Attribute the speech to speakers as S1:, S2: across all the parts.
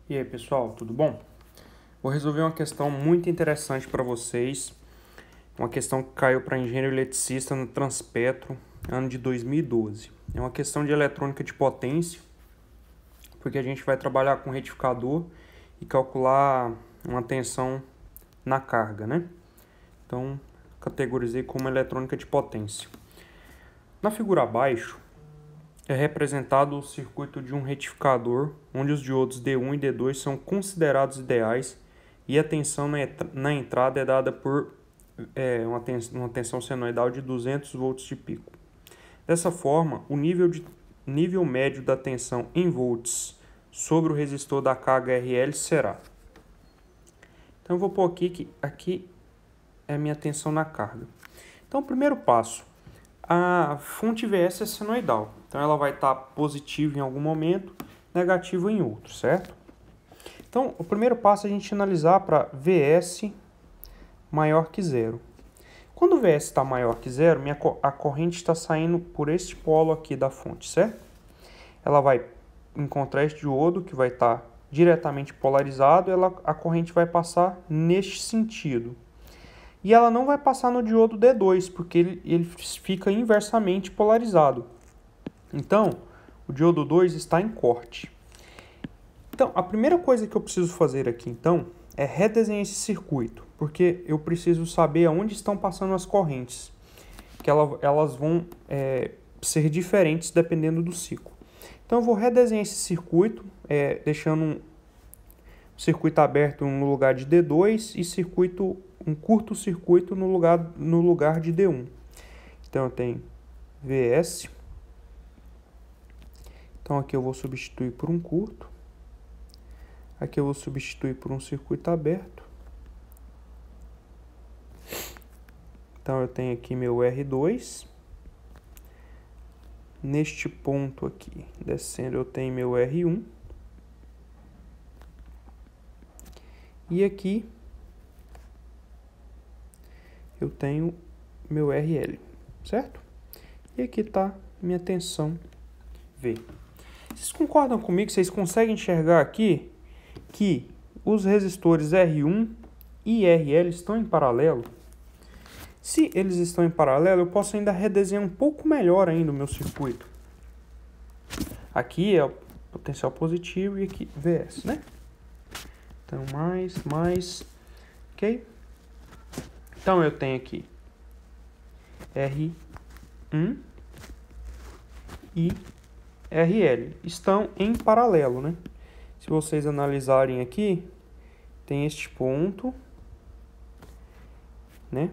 S1: E aí, pessoal, tudo bom? Vou resolver uma questão muito interessante para vocês, uma questão que caiu para engenheiro eletricista no Transpetro, ano de 2012. É uma questão de eletrônica de potência, porque a gente vai trabalhar com retificador e calcular uma tensão na carga, né? Então, categorizei como eletrônica de potência. Na figura abaixo, é representado o circuito de um retificador, onde os diodos D1 e D2 são considerados ideais e a tensão na entrada é dada por uma tensão senoidal de 200 volts de pico. Dessa forma, o nível médio da tensão em volts sobre o resistor da carga RL será. Então, eu vou pôr aqui que aqui é a minha tensão na carga. Então, o primeiro passo. A fonte VS é senoidal, então ela vai estar positiva em algum momento, negativa em outro, certo? Então, o primeiro passo é a gente analisar para VS maior que zero. Quando o VS está maior que zero, a corrente está saindo por este polo aqui da fonte, certo? Ela vai encontrar este diodo que vai estar diretamente polarizado, a corrente vai passar neste sentido. E ela não vai passar no diodo D2, porque ele fica inversamente polarizado. Então, o diodo 2 está em corte. Então, a primeira coisa que eu preciso fazer aqui, então, é redesenhar esse circuito, porque eu preciso saber aonde estão passando as correntes, que elas vão ser diferentes dependendo do ciclo. Então, eu vou redesenhar esse circuito, deixando um circuito aberto no lugar de D2 e um curto-circuito no lugar de D1. Então, eu tenho VS. Então, aqui eu vou substituir por um curto. Aqui eu vou substituir por um circuito aberto. Então, eu tenho aqui meu R2. Neste ponto aqui, descendo, eu tenho meu R1. E aqui eu tenho meu RL, certo? E aqui está minha tensão V. Vocês concordam comigo? Vocês conseguem enxergar aqui que os resistores R1 e RL estão em paralelo? Se eles estão em paralelo, eu posso ainda redesenhar um pouco melhor ainda o meu circuito. Aqui é o potencial positivo e aqui VS, né? Então, mais, ok? Então, eu tenho aqui R1 e RL. Estão em paralelo, né? Se vocês analisarem aqui, tem este ponto, né?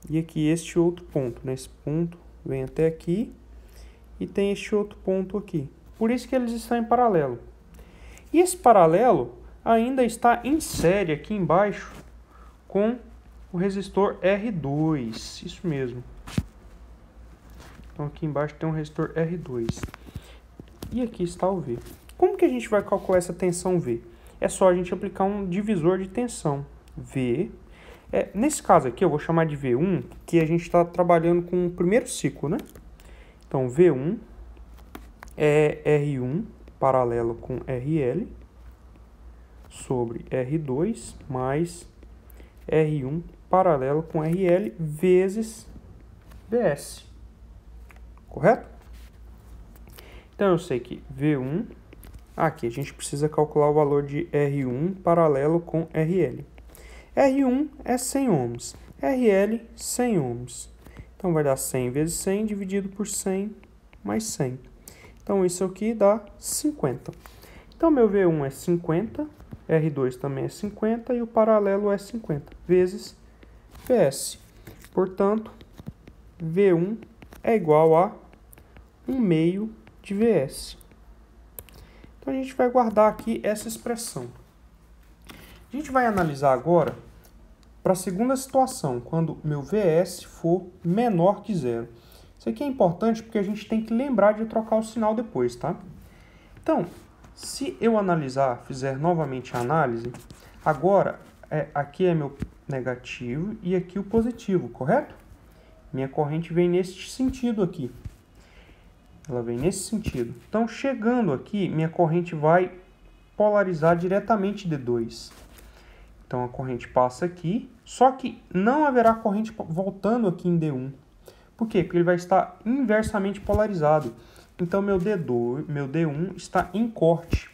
S1: E aqui este outro ponto, né? Esse ponto vem até aqui e tem este outro ponto aqui. Por isso que eles estão em paralelo. E esse paralelo ainda está em série aqui embaixo com o resistor R2, isso mesmo. Então aqui embaixo tem um resistor R2. E aqui está o V. Como que a gente vai calcular essa tensão V? É só a gente aplicar um divisor de tensão. V. Nesse caso aqui eu vou chamar de V1, que a gente está trabalhando com o primeiro ciclo, né? Então V1 é R1 paralelo com RL sobre R2 mais R1 paralelo com RL vezes VS. Correto? Então, eu sei que V1... Aqui, a gente precisa calcular o valor de R1 paralelo com RL. R1 é 100 ohms. RL, 100 ohms. Então, vai dar 100 vezes 100 dividido por 100 mais 100. Então, isso aqui dá 50. Então, meu V1 é 50, R2 também é 50 e o paralelo é 50 vezes VS. Portanto, V1 é igual a 1 meio de VS. Então, a gente vai guardar aqui essa expressão. A gente vai analisar agora para a segunda situação, quando meu VS for menor que zero. Isso aqui é importante porque a gente tem que lembrar de trocar o sinal depois, tá? Então, se eu fizer novamente a análise, agora aqui é meu negativo e aqui o positivo, correto? Minha corrente vem nesse sentido aqui. Ela vem nesse sentido. Então, chegando aqui, minha corrente vai polarizar diretamente D2. Então a corrente passa aqui, só que não haverá corrente voltando aqui em D1. Por quê? Porque ele vai estar inversamente polarizado. Então meu D1 está em corte.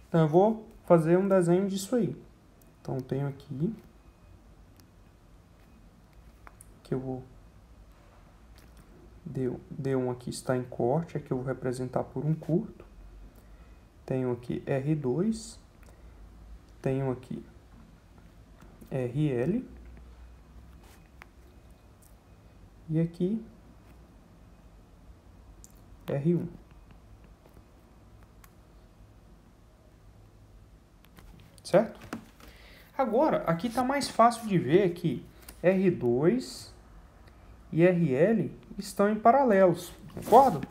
S1: Então eu vou fazer um desenho disso aí. Então eu tenho aqui que eu vou D1 aqui está em corte, aqui eu vou representar por um curto. Tenho aqui R2, tenho aqui RL, e aqui R1. Certo? Agora, aqui está mais fácil de ver que R2 e RL estão em paralelos, concorda?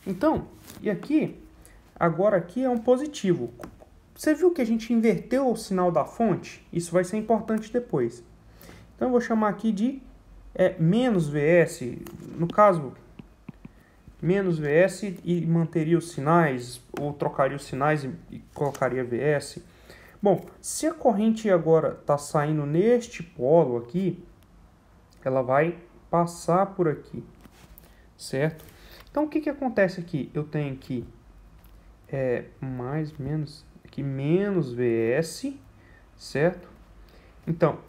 S1: Então, e aqui, agora aqui é um positivo. Você viu que a gente inverteu o sinal da fonte? Isso vai ser importante depois. Então, eu vou chamar aqui de menos VS. No caso, menos VS e manteria os sinais, ou trocaria os sinais e colocaria VS. Bom, se a corrente agora está saindo neste polo aqui, ela vai passar por aqui, certo? Então, o que acontece aqui? Eu tenho aqui menos VS, certo? Então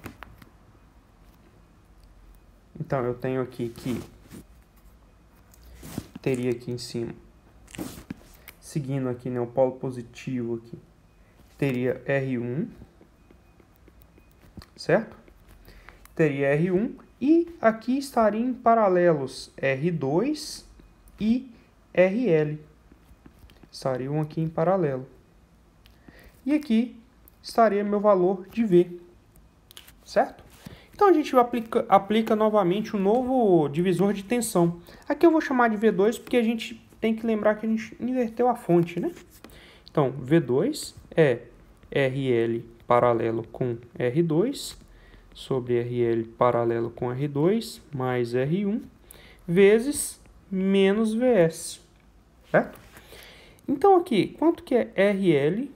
S1: eu tenho aqui que teria aqui em cima, seguindo aqui, né, o polo positivo aqui, teria R1, certo? Teria R1 e aqui estariam em paralelos R2 e RL. Estariam aqui em paralelo. E aqui estaria meu valor de V, certo? Então a gente aplica novamente um novo divisor de tensão. Aqui eu vou chamar de V2 porque a gente tem que lembrar que a gente inverteu a fonte, né? Então, V2 é RL paralelo com R2 sobre RL paralelo com R2 mais R1 vezes menos VS, certo? Então aqui, quanto que é RL?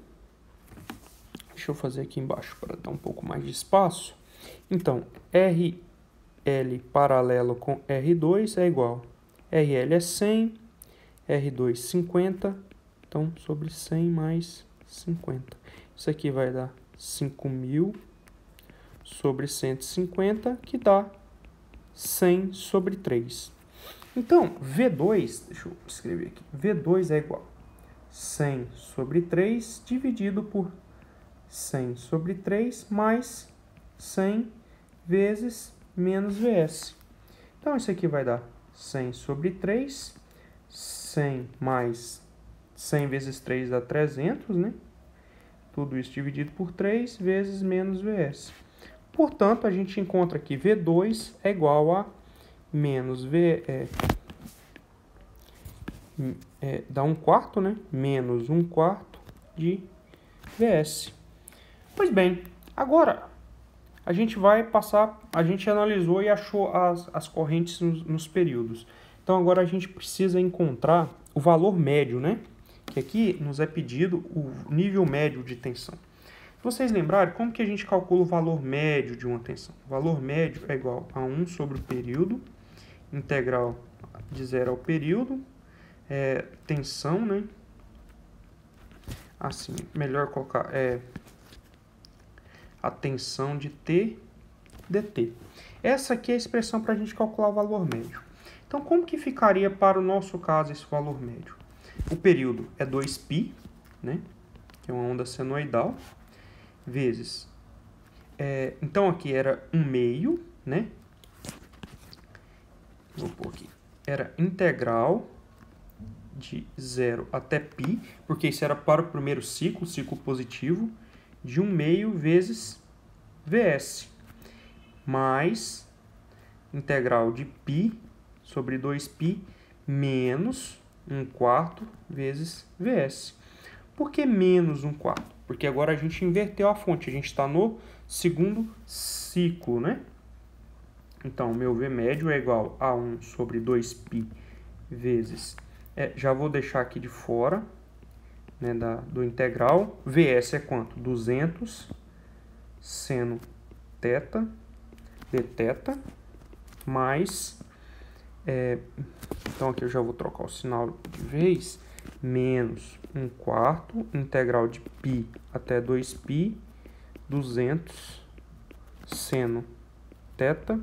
S1: Deixa eu fazer aqui embaixo para dar um pouco mais de espaço. Então, RL paralelo com R2 é igual. RL é 100, R2 50, então sobre 100 mais 50. Isso aqui vai dar 5.000 sobre 150, que dá 100 sobre 3. Então, V2, deixa eu escrever aqui, V2 é igual 100 sobre 3 dividido por 100 sobre 3 mais 100 vezes menos VS. Então, isso aqui vai dar 100 sobre 3, 100 mais 100 vezes 3 dá 300, né? Tudo isso dividido por 3 vezes menos VS. Portanto, a gente encontra aqui V2 é igual a menos dá 1/4, né? Menos 1/4 de VS. Pois bem, agora a gente vai passar, a gente analisou e achou as correntes nos períodos. Então agora a gente precisa encontrar o valor médio, né? Que aqui nos é pedido o nível médio de tensão. Se vocês lembrarem, como que a gente calcula o valor médio de uma tensão? O valor médio é igual a 1 sobre o período, integral de 0 ao período, tensão, né? Assim, melhor colocar a tensão de T dt. Essa aqui é a expressão para a gente calcular o valor médio. Então, como que ficaria para o nosso caso esse valor médio? O período é 2π, né? Que é uma onda senoidal, vezes... então, aqui era 1/2, né? Vou pôr aqui. Era integral de 0 até π, porque isso era para o primeiro ciclo positivo, de 1/2 vezes VS, mais integral de π sobre 2π menos 1/4 vezes VS. Por que menos 1/4? Porque agora a gente inverteu a fonte, a gente está no segundo ciclo, né? Então, meu V médio é igual a 1 sobre 2π vezes... já vou deixar aqui de fora né, do integral. Vs é quanto? 200 seno θ de θ mais... então aqui eu já vou trocar o sinal de vez. Menos 1/4 integral de π até 2π, 200 seno θ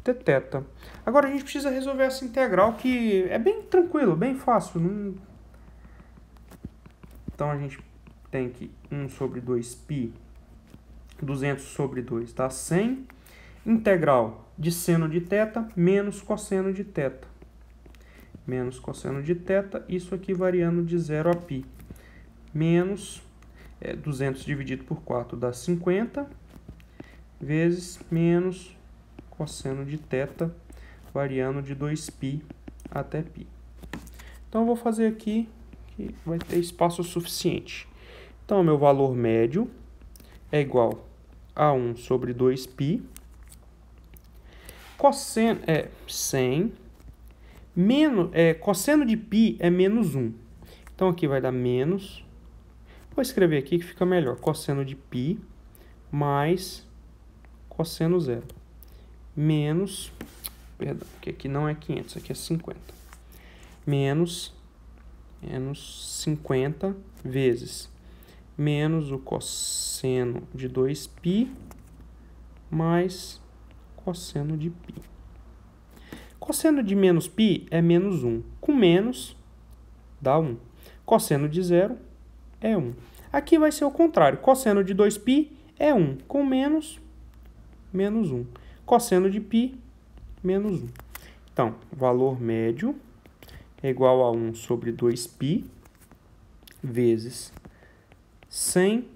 S1: de θ. Agora a gente precisa resolver essa integral, que é bem tranquilo, bem fácil. Então a gente tem que 1 sobre 2π, 200 sobre 2 dá 100. Integral de seno de θ menos cosseno de θ. Menos cosseno de θ, isso aqui variando de 0 a π. Menos 200 dividido por 4 dá 50, vezes menos cosseno de θ, variando de 2π até π. Então, eu vou fazer aqui, que vai ter espaço suficiente. Então, meu valor médio é igual a 1 sobre 2π. Cosseno é 100. Cosseno de π é menos 1. Então, aqui vai dar menos... Vou escrever aqui que fica melhor. Cosseno de π mais cosseno zero. Menos... Perdão, porque aqui não é 500, aqui é 50. Menos 50 vezes menos o cosseno de 2π mais cosseno de π. Cosseno de menos π é menos 1. Com menos, dá 1. Cosseno de zero é 1. Aqui vai ser o contrário. Cosseno de 2π é 1. Com menos, menos 1. Cosseno de π, menos 1. Então, valor médio é igual a 1 sobre 2π vezes 100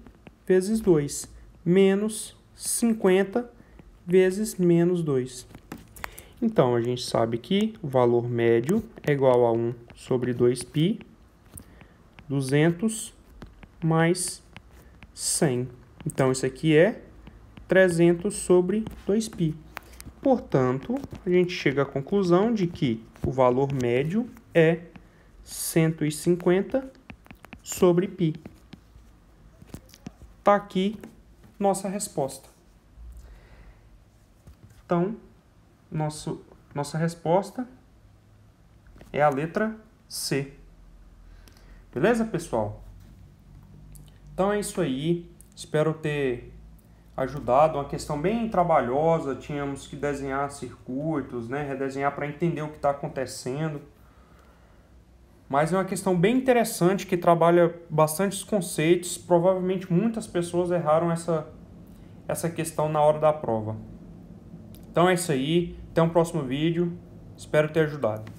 S1: vezes 2. Menos 50 vezes menos 2. Então, a gente sabe que o valor médio é igual a 1 sobre 2π, 200 mais 100. Então, isso aqui é 300 sobre 2π. Portanto, a gente chega à conclusão de que o valor médio é 150 sobre π. Está aqui nossa resposta. Então, nossa resposta é a letra C. Beleza, pessoal? Então é isso aí. Espero ter ajudado. Uma questão bem trabalhosa. Tínhamos que desenhar circuitos, né? Redesenhar para entender o que está acontecendo. Mas é uma questão bem interessante que trabalha bastantes conceitos. Provavelmente muitas pessoas erraram essa questão na hora da prova. Então é isso aí. Até um próximo vídeo. Espero ter ajudado.